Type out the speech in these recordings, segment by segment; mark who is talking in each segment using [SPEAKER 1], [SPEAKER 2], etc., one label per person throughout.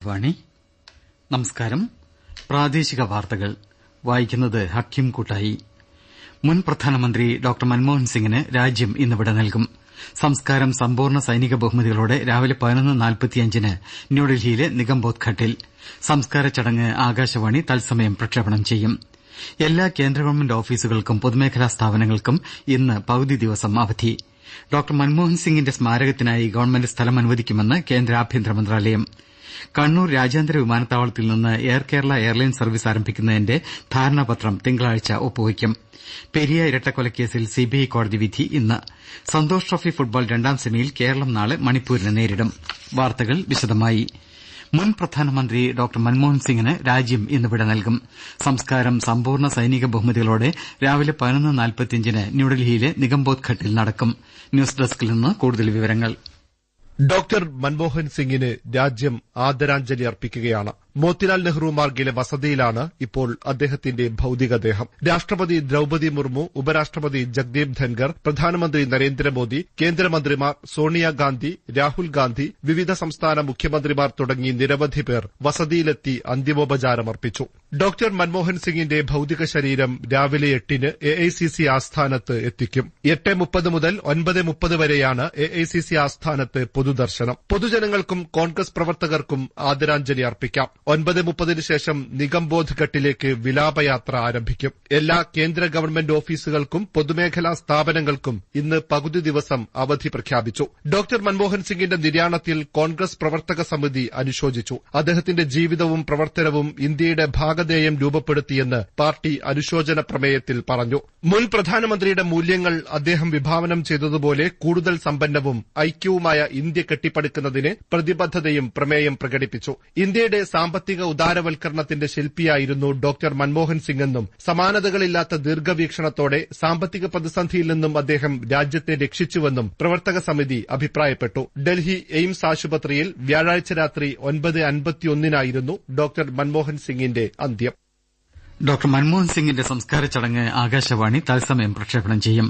[SPEAKER 1] വാണി നമസ്കാരം. പ്രാദേശിക വാർത്തകൾ വായിക്കുന്നത് ഹക്കീം കൂട്ടായി. മുൻ പ്രധാനമന്ത്രി ഡോക്ടർ മൻമോഹൻ സിംഗിന് രാജ്യം ഇന്ന് വിട നൽകും. സംസ്കാരം സമ്പൂർണ്ണ സൈനിക ബഹുമതികളോടെ രാവിലെ 11:45 ന്യൂഡൽഹിയിലെ നിഗംബോധ് ഘട്ടിൽ. സംസ്കാര ചടങ്ങ് ആകാശവാണി തത്സമയം പ്രക്ഷേപണം ചെയ്യും. എല്ലാ കേന്ദ്ര ഗവൺമെന്റ് ഓഫീസുകൾക്കും പൊതുമേഖലാ സ്ഥാപനങ്ങൾക്കും ഇന്ന് പകുതി ദിവസം അവധി. ഡോക്ടർ മൻമോഹൻ സിംഗിന്റെ സ്മാരകത്തിനായി ഗവൺമെന്റ് സ്ഥലം അനുവദിക്കുമെന്ന് കേന്ദ്ര ആഭ്യന്തര മന്ത്രാലയം. കണ്ണൂർ രാജ്യാന്തര വിമാനത്താവളത്തിൽ നിന്ന് എയർ കേരള എയർലൈൻ സർവീസ് ആരംഭിക്കുന്നതിന്റെ ധാരണാപത്രം തിങ്കളാഴ്ച ഒപ്പുവയ്ക്കും. പെരിയ ഇരട്ടക്കൊലക്കേസിൽ സിബിഐ കോടതി വിധി ഇന്ന്. സന്തോഷ് ട്രോഫി ഫുട്ബോൾ രണ്ടാം സെമിയിൽ കേരളം നാളെ മണിപ്പൂരിനെ നേരിടും. വാർത്തകൾ വിശദമായി. മുൻ പ്രധാനമന്ത്രി ഡോക്ടർ മൻമോഹൻ സിംഗിന് രാജ്യം ഇന്ന് വിട നൽകും. സംസ്കാരം സമ്പൂർണ്ണ സൈനിക ബഹുമതികളോടെ രാവിലെ 11:45 ന്യൂഡൽഹിയിലെ നിഗംബോധ് ഘട്ടിൽ നടക്കും. ന്യൂസ് ഡെസ്കിൽ നിന്ന് കൂടുതൽ വിവരങ്ങൾ.
[SPEAKER 2] ഡോക്ടർ മൻമോഹൻ സിംഗിന് രാജ്യം ആദരാഞ്ജലി അർപ്പിക്കുകയാണ്. മോത്തിലാൽ നെഹ്റു മാർഗിലെ വസതിയിലാണ് ഇപ്പോൾ അദ്ദേഹത്തിന്റെ ഭൌതികദേഹം. രാഷ്ട്രപതി ദ്രൌപദി മുർമു, ഉപരാഷ്ട്രപതി ജഗ്ദീപ് ധൻഖർ, പ്രധാനമന്ത്രി നരേന്ദ്രമോദി, കേന്ദ്രമന്ത്രിമാർ സോണിയാഗാന്ധി, രാഹുൽ ഗാന്ധി, വിവിധ സംസ്ഥാന മുഖ്യമന്ത്രിമാർ തുടങ്ങി നിരവധി പേർ വസതിയിലെത്തി അന്തിമോപചാരമർപ്പിച്ചു. ഡോക്ടർ മൻമോഹൻ സിംഗിന്റെ ഭൌതിക ശരീരം രാവിലെ 8-ന് AICC ആസ്ഥാനത്ത് എത്തിക്കും. 8:30 മുതൽ 9:30 വരെയാണ് AICC ആസ്ഥാനത്ത് പൊതുദർശനം. പൊതുജനങ്ങൾക്കും കോൺഗ്രസ് പ്രവർത്തകർക്കും ആദരാഞ്ജലി അർപ്പിക്കാം. 9:30 ശേഷം നിഗംബോധ് ഘട്ടിലേക്ക് വിലാപയാത്ര ആരംഭിക്കും. എല്ലാ കേന്ദ്ര ഗവൺമെന്റ് ഓഫീസുകൾക്കും പൊതുമേഖലാ സ്ഥാപനങ്ങൾക്കും ഇന്ന് പകുതി ദിവസം അവധി പ്രഖ്യാപിച്ചു. ഡോക്ടർ മൻമോഹൻ സിംഗിന്റെ നിര്യാണത്തിൽ കോൺഗ്രസ് പ്രവർത്തക സമിതി അനുശോചിച്ചു. അദ്ദേഹത്തിന്റെ ജീവിതവും പ്രവർത്തനവും ഇന്ത്യയുടെ ഭാഗധേയം രൂപപ്പെടുത്തിയെന്ന് പാർട്ടി അനുശോചന പ്രമേയത്തിൽ പറഞ്ഞു. മുൻ പ്രധാനമന്ത്രിയുടെ മൂല്യങ്ങൾ അദ്ദേഹം വിഭാവനം ചെയ്തതുപോലെ കൂടുതൽ സമ്പന്നവും ഐക്യവുമായ ഇന്ത്യ കെട്ടിപ്പടുക്കുന്നതിന് പ്രതിബദ്ധതയും പ്രമേയം പ്രകടിപ്പിച്ചു. ഇന്ത്യയുടെ സാമ്പത്തിക ഉദാരവൽക്കരണത്തിന്റെ ശില്പിയായിരുന്നു ഡോക്ടർ മൻമോഹൻ സിംഗെന്നും സമാനതകളില്ലാത്ത ദീർഘവീക്ഷണത്തോടെ സാമ്പത്തിക പ്രതിസന്ധിയിൽ നിന്നും അദ്ദേഹം രാജ്യത്തെ രക്ഷിച്ചുവെന്നും പ്രവർത്തക സമിതി അഭിപ്രായപ്പെട്ടു. ഡൽഹി എയിംസ് ആശുപത്രിയിൽ വ്യാഴാഴ്ച രാത്രി 9:51 ഡോക്ടർ മൻമോഹൻ സിംഗിന്റെ അന്ത്യം.
[SPEAKER 1] ഡോക്ടർ മൻമോഹൻ സിംഗിന്റെ സംസ്കാര ചടങ്ങ് ആകാശവാണി തത്സമയം പ്രക്ഷേപണം ചെയ്യും.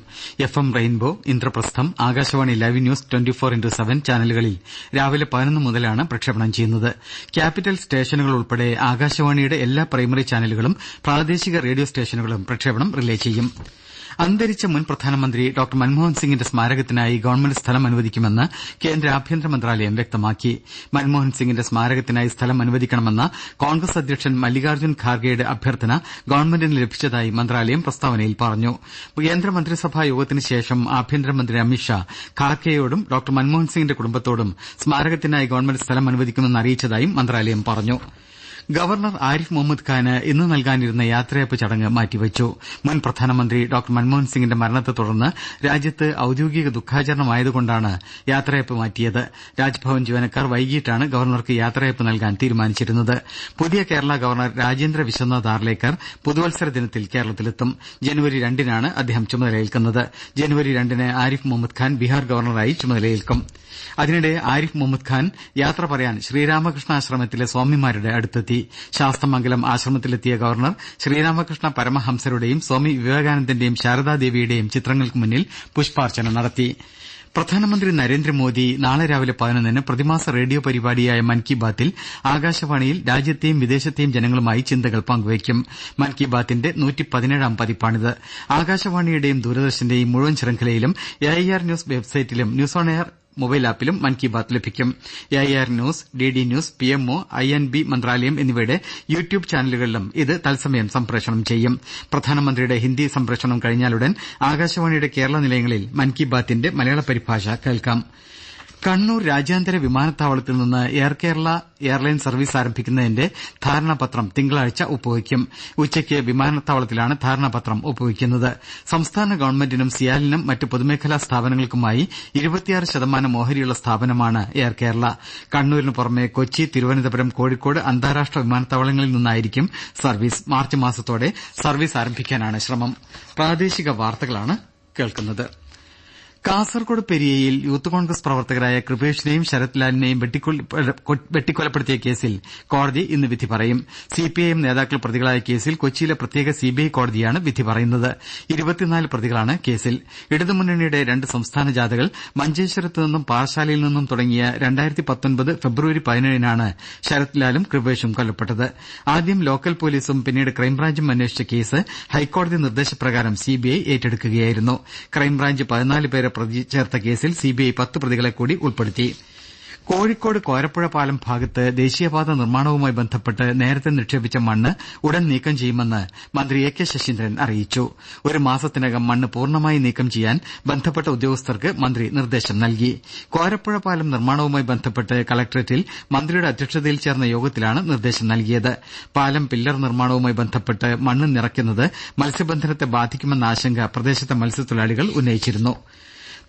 [SPEAKER 1] FM rainbow, Indraprastham, Akashvani live news 24/7 ചാനലുകളിൽ രാവിലെ 11 മുതലാണ് പ്രക്ഷേപണം ചെയ്യുന്നത്. ക്യാപിറ്റൽ സ്റ്റേഷനുകൾ ഉൾപ്പെടെ ആകാശവാണിയുടെ എല്ലാ പ്രൈമറി ചാനലുകളും പ്രാദേശിക റേഡിയോ സ്റ്റേഷനുകളും പ്രക്ഷേപണം റിലേ ചെയ്യും. അന്തരിച്ച മുൻ പ്രധാനമന്ത്രി ഡോക്ടർ മൻമോഹൻ സിംഗിന്റെ സ്മാരകത്തിനായി ഗവൺമെന്റ് സ്ഥലം അനുവദിക്കുമെന്ന് കേന്ദ്ര ആഭ്യന്തര മന്ത്രാലയം വ്യക്തമാക്കി. മൻമോഹൻ സിംഗിന്റെ സ്മാരകത്തിനായി സ്ഥലം അനുവദിക്കണമെന്ന കോൺഗ്രസ് അധ്യക്ഷൻ മല്ലികാർജ്ജുൻ ഖാർഗെയുടെ അഭ്യർത്ഥന ഗവൺമെന്റിന് ലഭിച്ചതായി മന്ത്രാലയം പ്രസ്താവനയിൽ പറഞ്ഞു. കേന്ദ്രമന്ത്രിസഭാ യോഗത്തിന് ശേഷം ആഭ്യന്തരമന്ത്രി അമിത്ഷാ ഖാർഗെയോടും ഡോക്ടർ മൻമോഹൻ സിംഗിന്റെ കുടുംബത്തോടും സ്മാരകത്തിനായി ഗവൺമെന്റ് സ്ഥലം അനുവദിക്കുമെന്ന് അറിയിച്ചതായും മന്ത്രാലയം പറഞ്ഞു. ഗവർണർ ആരിഫ് മുഹമ്മദ് ഖാന് ഇന്ന് നൽകാനിരുന്ന യാത്രയയപ്പ് ചടങ്ങ് മാറ്റിവെച്ചു. മുൻ പ്രധാനമന്ത്രി ഡോക്ടർ മൻമോഹൻ സിംഗിന്റെ മരണത്തെ തുടർന്ന് രാജ്യത്ത് ഔദ്യോഗിക ദുഃഖാചരണമായതുകൊണ്ടാണ് യാത്രയയപ്പ് മാറ്റിയത്. രാജ്ഭവൻ ജീവനക്കാർ വൈകിട്ടാണ് ഗവർണർക്ക് യാത്രയയപ്പ് നൽകാൻ തീരുമാനിച്ചിരുന്നത്. പുതിയ കേരള ഗവർണർ രാജേന്ദ്ര വിശ്വനാഥ് ആർലേക്കർ പുതുവത്സര ദിനത്തിൽ കേരളത്തിലെത്തും. ജനുവരി 2-നാണ് അദ്ദേഹം ചുമതലയേൽക്കുന്നത്. ജനുവരി 2-ന് ആരിഫ് മുഹമ്മദ് ഖാൻ ബീഹാർ ഗവർണറായി ചുമതലയേൽക്കും. അതിനിടെ ആരിഫ് മുഹമ്മദ് ഖാൻ യാത്ര പറയാൻ ശ്രീരാമകൃഷ്ണ ആശ്രമത്തിലെ സ്വാമിമാരുടെ അടുത്തെത്തി. ശാസ്തമംഗലം ആശ്രമത്തിലെത്തിയ ഗവർണർ ശ്രീരാമകൃഷ്ണ പരമഹംസരുടെയും സ്വാമി വിവേകാനന്ദന്റെയും ശാരദാദേവിയുടെയും ചിത്രങ്ങൾക്ക് മുന്നിൽ പുഷ്പാർച്ചന നടത്തി. പ്രധാനമന്ത്രി നരേന്ദ്രമോദി നാളെ രാവിലെ 11-ന് പ്രതിമാസ റേഡിയോ പരിപാടിയായ മൻ കി ബാത്തിൽ ആകാശവാണിയിൽ രാജ്യത്തെയും വിദേശത്തെയും ജനങ്ങളുമായി ചിന്തകൾ പങ്കുവയ്ക്കും. മൻ കി ബാത്തിന്റെ 117ാം പതിപ്പാണിത്. ആകാശവാണിയുടെയും ദൂരദർശന്റെയും മുഴുവൻ ശൃംഖലയിലും AIR ന്യൂസ് വെബ്സൈറ്റിലും ന്യൂസ് ഓൺ എയർ മൊബൈൽ ആപ്പിലും മൻ കി ബാത്ത് ലഭിക്കും. AIR news, DD news, PMO, INB മന്ത്രാലയം എന്നിവയുടെ യൂട്യൂബ് ചാനലുകളിലും ഇത് തത്സമയം സംപ്രേഷണം ചെയ്യും. പ്രധാനമന്ത്രിയുടെ ഹിന്ദി സംപ്രേഷണം കഴിഞ്ഞാലുടൻ ആകാശവാണിയുടെ കേരള നിലയങ്ങളിൽ മൻ കി ബാത്തിന്റെ മലയാള പരിഭാഷ കേൾക്കാം. കണ്ണൂർ രാജ്യാന്തര വിമാനത്താവളത്തിൽ നിന്ന് എയർ കേരള എയർലൈൻ സർവീസ് ആരംഭിക്കുന്നതിന്റെ ധാരണാപത്രം തിങ്കളാഴ്ച ഒപ്പുവയ്ക്കും. ഉച്ചയ്ക്ക് വിമാനത്താവളത്തിലാണ് ധാരണാപത്രം ഒപ്പുവയ്ക്കുന്നത്. സംസ്ഥാന ഗവൺമെന്റിനും സിയാലിനും മറ്റ് പൊതുമേഖലാ സ്ഥാപനങ്ങൾക്കുമായി 26% ഓഹരിയുള്ള സ്ഥാപനമാണ് എയർ കേരള. കണ്ണൂരിന് പുറമെ കൊച്ചി, തിരുവനന്തപുരം, കോഴിക്കോട് അന്താരാഷ്ട്ര വിമാനത്താവളങ്ങളിൽ നിന്നായിരിക്കും സർവീസ്. മാർച്ച് മാസത്തോടെ സർവീസ് ആരംഭിക്കാനാണ് ശ്രമം. പ്രാദേശിക വാർത്തകളാണ് കേൾക്കുന്നത്. കാസർകോട് പെരിയയിൽ യൂത്ത് കോൺഗ്രസ് പ്രവർത്തകരായ കൃപേഷിനെയും ശരത് ലാലിനെയും വെട്ടിക്കൊലപ്പെടുത്തിയ കേസിൽ കോടതി ഇന്ന് വിധി പറയും. സിപിഐഎം നേതാക്കൾ പ്രതികളായ കേസിൽ കൊച്ചിയിലെ പ്രത്യേക സിബിഐ കോടതിയാണ് വിധി പറയുന്നത്. 24 പ്രതികളാണ് കേസിൽ. ഇടതുമുന്നണിയുടെ 2 സംസ്ഥാന ജാഥകൾ മഞ്ചേശ്വരത്ത് നിന്നും പാറശാലയിൽ നിന്നും തുടങ്ങിയ 2019 ഫെബ്രുവരി 17-നാണ് ശരത് ലാലും കൃപേഷും കൊല്ലപ്പെട്ടത്. ആദ്യം ലോക്കൽ പോലീസും പിന്നീട് ക്രൈംബ്രാഞ്ചും അന്വേഷിച്ച കേസ് ഹൈക്കോടതി നിർദ്ദേശപ്രകാരം സിബിഐ ഏറ്റെടുക്കുകയായിരുന്നു. ക്രൈംബ്രാഞ്ച് 14 പേരെ പ്രതി ചേർത്ത കേസിൽ സിബിഐ 10 പ്രതികളെ കൂടി ഉൾപ്പെടുത്തി. കോഴിക്കോട് കോരപ്പുഴ പാലം ഭാഗത്ത് ദേശീയപാത നിർമ്മാണവുമായി ബന്ധപ്പെട്ട് നേരത്തെ നിക്ഷേപിച്ച മണ്ണ് ഉടൻ നീക്കം ചെയ്യുമെന്ന് മന്ത്രി എ കെ ശശീന്ദ്രൻ അറിയിച്ചു. 1 മാസത്തിനകം മണ്ണ് പൂർണ്ണമായി നീക്കം ചെയ്യാൻ ബന്ധപ്പെട്ട ഉദ്യോഗസ്ഥർക്ക് മന്ത്രി നിർദ്ദേശം നൽകി. കോരപ്പുഴ പാലം നിർമ്മാണവുമായി ബന്ധപ്പെട്ട് കലക്ടറേറ്റിൽ മന്ത്രിയുടെ അധ്യക്ഷതയിൽ ചേർന്ന യോഗത്തിലാണ് നിർദ്ദേശം നൽകിയത്. പാലം പില്ലർ നിർമ്മാണവുമായി ബന്ധപ്പെട്ട് മണ്ണ് നിറയ്ക്കുന്നത് മത്സ്യബന്ധനത്തെ ബാധിക്കുമെന്ന ആശങ്ക പ്രദേശത്തെ മത്സ്യത്തൊഴിലാളികൾ ഉന്നയിച്ചിരുന്നു.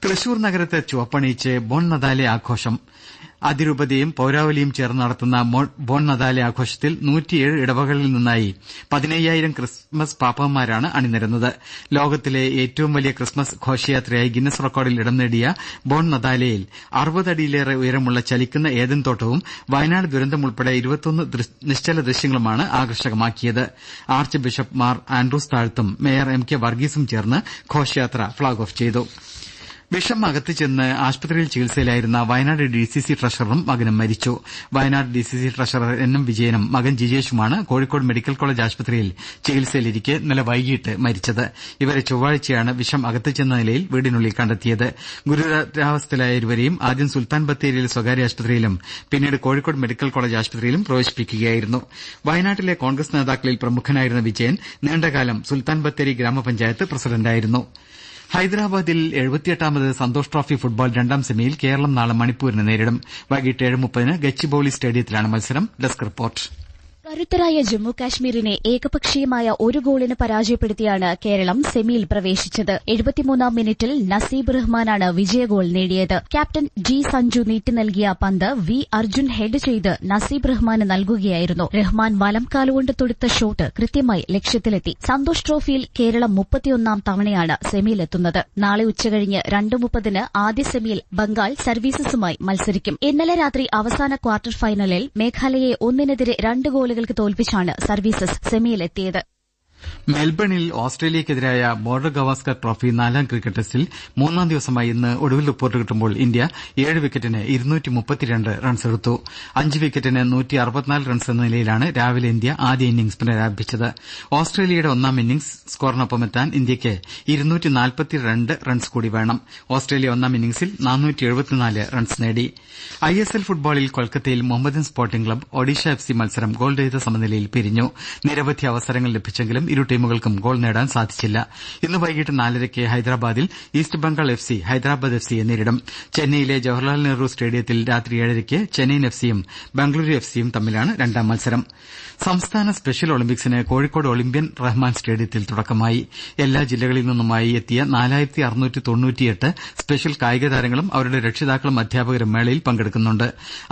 [SPEAKER 1] തൃശൂർ നഗരത്തെ ചുവപ്പണിയിച്ച് ബോൺ നദാലെ ആഘോഷം. അതിരൂപതയും പൌരാവലിയും ചേർന്ന് നടത്തുന്ന ബോൺ നദാലെ ആഘോഷത്തിൽ 107 ഇടവകളിൽ നിന്നായി 15,000 ക്രിസ്മസ് പാപ്പന്മാരാണ് അണിനിരന്നത്. ലോകത്തിലെ ഏറ്റവും വലിയ ക്രിസ്മസ് ഘോഷയാത്രയായി ഗിന്നസ് റെക്കോർഡിൽ ഇടം നേടിയ ബോൺ നദാലെയിൽ 60 അടിയിലേറെ ഉയരമുള്ള ചലിക്കുന്ന ഏദൻ തോട്ടവും വയനാട് ദുരന്തം ഉൾപ്പെടെ 21 നിശ്ചല ദൃശ്യങ്ങളുമാണ് ആകർഷകമാക്കിയത്. ആർച്ച് ബിഷപ്പ് മാർ ആൻഡ്രൂസ് താഴത്തും മേയർ എം കെ വർഗീസും ചേർന്ന് ഘോഷയാത്ര ഫ്ളാഗ് ഓഫ് ചെയ്തു. വിഷം അകത്ത് ചെന്ന് ആശുപത്രിയിൽ ചികിത്സയിലായിരുന്ന വയനാട് ഡിസിസി ട്രഷററും മകനും മരിച്ചു. Wayanad DCC treasurer N M വിജയനും മകൻ ജിജേഷുമാണ് കോഴിക്കോട് മെഡിക്കൽ കോളേജ് ആശുപത്രിയിൽ ചികിത്സയിലിരിക്കെ ഇന്നലെ വൈകിട്ട് മരിച്ചത്. ഇവരെ ചൊവ്വാഴ്ചയാണ് വിഷം അകത്ത് ചെന്ന നിലയിൽ വീടിനുള്ളിൽ കണ്ടെത്തിയത്. ഗുരുതരാവസ്ഥയിലായ ഇരുവരെയും ആദ്യം സുൽത്താൻ ബത്തേരിയിലെ സ്വകാര്യ ആശുപത്രിയിലും പിന്നീട് കോഴിക്കോട് മെഡിക്കൽ കോളേജ് ആശുപത്രിയിലും പ്രവേശിപ്പിക്കുകയായിരുന്നു. വയനാട്ടിലെ കോൺഗ്രസ് നേതാക്കളിൽ പ്രമുഖനായിരുന്ന വിജയൻ നീണ്ടകാലം സുൽത്താൻ ബത്തേരി ഗ്രാമപഞ്ചായത്ത് പ്രസിഡന്റായിരുന്നു. ഹൈദരാബാദിൽ 78ാമത് സന്തോഷ് ട്രോഫി ഫുട്ബോൾ 2ാം സെമിയിൽ കേരളം നാളെ മണിപ്പൂരിനെ നേരിടും. വൈകിട്ട് 7:30 ഗച്ചിബൌളി സ്റ്റേഡിയത്തിലാണ് മത്സരം. Desk report.
[SPEAKER 3] കരുത്തരായ ജമ്മുകാശ്മീരിനെ ഏകപക്ഷീയമായ 1 ഗോളിന് പരാജയപ്പെടുത്തിയാണ് കേരളം സെമിയിൽ പ്രവേശിച്ചത്. 73-ാം മിനിറ്റിൽ നസീബ് റഹ്മാനാണ് വിജയഗോൾ നേടിയത്. ക്യാപ്റ്റൻ ജി സഞ്ജു നീട്ടി നൽകിയ പന്ത് വി അർജുൻ ഹെഡ് ചെയ്ത് നസീബ് റഹ്മാന് നൽകുകയായിരുന്നു. റഹ്മാൻ വലംകാലുകൊണ്ട് തൊടുത്ത ഷോട്ട് കൃത്യമായി ലക്ഷ്യത്തിലെത്തി. സന്തോഷ് ട്രോഫിയിൽ കേരളം 31-ാം തവണയാണ് സെമിയിലെത്തുന്നത്. നാളെ ഉച്ചകഴിഞ്ഞ് 2:30 ആദ്യ സെമിയിൽ ബംഗാൾ സർവീസസുമായി മത്സരിക്കും. ഇന്നലെ രാത്രി അവസാന ക്വാർട്ടർ ഫൈനലിൽ മേഘാലയയെ 1-നെതിരെ 2 ഗോളുകൾക്ക് തോൽപ്പിച്ചാണ് സർവീസസ് സെമിയിലെത്തിയത്.
[SPEAKER 1] മെൽബണിൽ ഓസ്ട്രേലിയക്കെതിരായ ബോർഡർ ഗവാസ്കർ ട്രോഫി 4ാം ക്രിക്കറ്റ് ടെസ്റ്റിൽ 3ാം ദിവസമായി ഇന്ന് ഒടുവിൽ റിപ്പോർട്ട് കിട്ടുമ്പോൾ ഇന്ത്യ 7 വിക്കറ്റിന് 232 റൺസെടുത്തു. 5 വിക്കറ്റിന് 164 റൺസ് എന്ന നിലയിലാണ് രാവിലെ ഇന്ത്യ ആദ്യ ഇന്നിംഗ്സ് പുനരാരംഭിച്ചത്. ഓസ്ട്രേലിയയുടെ 1ാം ഇന്നിംഗ്സ് സ്കോറിനൊപ്പമെത്താൻ ഇന്ത്യയ്ക്ക് 242 റൺസ് കൂടി വേണം. ഓസ്ട്രേലിയ 1ാം ഇന്നിംഗ്സിൽ 474 റൺസ് നേടി. ISL ഫുട്ബോളിൽ കൊൽക്കത്തയിൽ Mohammedan sporting club Odisha FC മത്സരം ഗോൾ രഹിത സമനിലയിൽ പിരിഞ്ഞു. നിരവധി അവസരങ്ങൾ ലഭിച്ചെങ്കിലും ഇരു ടീമുകൾക്കും ഗോൾ നേടാൻ സാധിച്ചില്ല. ഇന്ന് വൈകിട്ട് 4:30 ഹൈദരാബാദിൽ ഈസ്റ്റ് ബംഗാൾ FC ഹൈദരാബാദ് FCയെ നേരിടും. ചെന്നൈയിലെ ജവഹർലാൽ നെഹ്റു സ്റ്റേഡിയത്തിൽ രാത്രി 7:30 ചെന്നൈയിൻ FCയും ബംഗളൂരു FCയും തമ്മിലാണ് 2ാം മത്സരം. സംസ്ഥാന സ്പെഷ്യൽ ഒളിമ്പിക്സിന് കോഴിക്കോട് ഒളിമ്പ്യൻ റഹ്മാൻ സ്റ്റേഡിയത്തിൽ തുടക്കമായി. എല്ലാ ജില്ലകളിൽ നിന്നുമായി എത്തിയ 4698 സ്പെഷ്യൽ കായിക താരങ്ങളും അവരുടെ രക്ഷിതാക്കളും അധ്യാപകരും മേളയിൽ പങ്കെടുക്കുന്നുണ്ട്.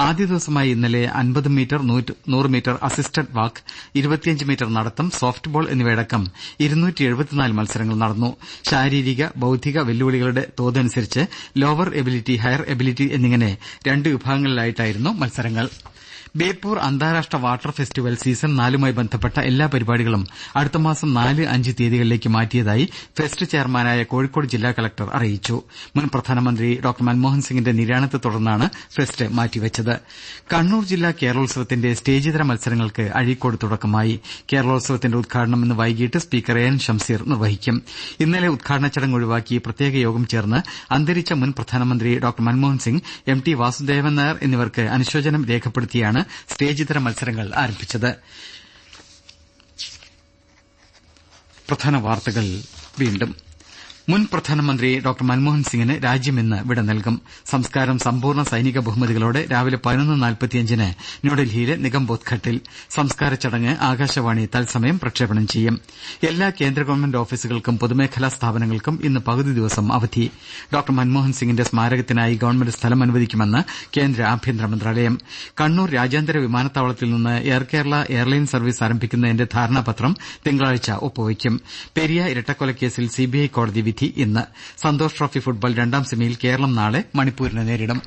[SPEAKER 1] ആദ്യ ദിവസമായി ഇന്നലെ 50 മീറ്റർ, 100 മീറ്റർ അസിസ്റ്റഡ് വാക്ക്, 25 മീറ്റർ നടത്തം, സോഫ്റ്റ് ബോൾ എന്നിവയടക്കം 274 മത്സരങ്ങൾ നടന്നു. ശാരീരിക ബൌദ്ധിക വെല്ലുവിളികളുടെ തോതനുസരിച്ച് ലോവർ എബിലിറ്റി, ഹയർ എബിലിറ്റി എന്നിങ്ങനെ 2 വിഭാഗങ്ങളിലായിട്ടായിരുന്നു മത്സരങ്ങൾ. ബേപ്പൂർ അന്താരാഷ്ട്ര വാട്ടർ ഫെസ്റ്റിവൽ സീസൺ 4മായി ബന്ധപ്പെട്ട എല്ലാ പരിപാടികളും അടുത്ത മാസം 4, 5 തീയതികളിലേക്ക് മാറ്റിയതായി ഫെസ്റ്റ് ചെയർമാനായ കോഴിക്കോട് ജില്ലാ കലക്ടർ അറിയിച്ചു. മുൻ പ്രധാനമന്ത്രി ഡോക്ടർ മൻമോഹൻ സിംഗിന്റെ നിര്യാണത്തെ തുടർന്നാണ് ഫെസ്റ്റ് മാറ്റിവെച്ചത്. കണ്ണൂർ ജില്ലാ കേരളോത്സവത്തിന്റെ സ്റ്റേജിതര മത്സരങ്ങൾക്ക് അഴീക്കോട് തുടക്കമായി. കേരളോത്സവത്തിന്റെ ഉദ്ഘാടനം ഇന്ന് വൈകിട്ട് സ്പീക്കർ എൻ ഷംസീർ നിർവഹിക്കും. ഇന്നലെ ഉദ്ഘാടന ചടങ്ങ് ഒഴിവാക്കി പ്രത്യേക യോഗം ചേർന്ന് അന്തരിച്ച മുൻ പ്രധാനമന്ത്രി ഡോക്ടർ മൻമോഹൻ സിംഗ്, MT വാസുദേവൻ നായർ എന്നിവർക്ക് അനുശോചനം രേഖപ്പെടുത്തിയാണ് സ്റ്റേജിതര മത്സരങ്ങൾ ആരംഭിച്ചത്. പ്രധാന വാർത്തകൾ വീണ്ടും. മുൻ പ്രധാനമന്ത്രി ഡോക്ടർ മൻമോഹൻ സിംഗിന് രാജ്യം ഇന്ന് വിട നൽകും. സംസ്കാരം സമ്പൂർണ്ണ സൈനിക ബഹുമതികളോടെ രാവിലെ 11:45 ന്യൂഡൽഹിയിലെ നിഗംബോധ് ഘട്ടിൽ. സംസ്കാര ചടങ്ങ് ആകാശവാണി തത്സമയം പ്രക്ഷേപണം ചെയ്യും. എല്ലാ കേന്ദ്ര ഗവൺമെന്റ് ഓഫീസുകൾക്കും പൊതുമേഖലാ സ്ഥാപനങ്ങൾക്കും ഇന്ന് പകുതി ദിവസം അവധി. ഡോക്ടർ മൻമോഹൻ സിംഗിന്റെ സ്മാരകത്തിനായി ഗവൺമെന്റ് സ്ഥലം അനുവദിക്കുമെന്ന് കേന്ദ്ര ആഭ്യന്തര മന്ത്രാലയം. കണ്ണൂർ രാജ്യാന്തര വിമാനത്താവളത്തിൽ നിന്ന് എയർ കേരള എയർലൈൻ സർവീസ് ആരംഭിക്കുന്നതിന്റെ ധാരണാപത്രം തിങ്കളാഴ്ച ഒപ്പുവയ്ക്കും. പെരിയ ഇരട്ടക്കൊലക്കേസിൽ CBI കോടതി വിധി വിധി ഇന്ന്. സന്തോഷ് ട്രോഫി ഫുട്ബോൾ രണ്ടാം സെമിയിൽ കേരളം നാളെ മണിപ്പൂരിനെ നേരിടും.